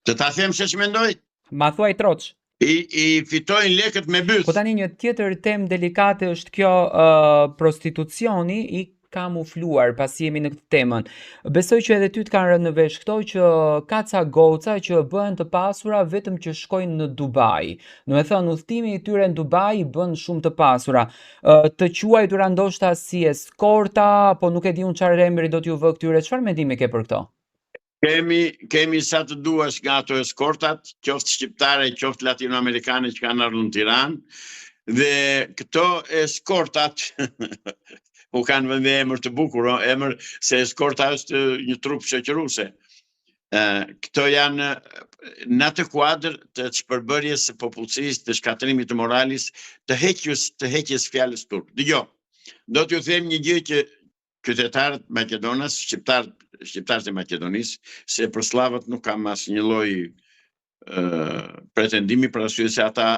Të ta them se ç'mendoj? Ma thuaj troç. I fitojnë lekët me bys. Po tani një tjetër temë delikate është kjo prostitucioni i kamufluar, pasi jemi në këtë temën. Besoj që edhe ty të kanë rënë në vesh këto që ka ca goca që bëhen të pasura vetëm që shkojnë në Dubai. Do të thënë udhtimi i tyre në Dubai i bën shumë të pasura. Të quajtura ndoshta si eskorta, po nuk e di unë çfarë emri do t'ju vë këtyre. Çfarë mendimi ke për këto? Kemi sa të duash nga ato eskortat, qoftë shqiptare, qoftë latinoamerikane që kanë ardhur në Tiranë, dhe këto eskortat u kanë vënë emër të bukur, emër se eskorta është një trup shoqëruese. Këto janë në atë kuadër të çpërbërjes së popullsisë, të shkatërimit të moralis, të heqjes fjalës turp. Dgjoj, do t'ju them një gjë që qytetarët Maqedonas, shqiptarët e Maqedonisë, se për slavët nuk kam asnjë lloj pretendimi, për arsye se ata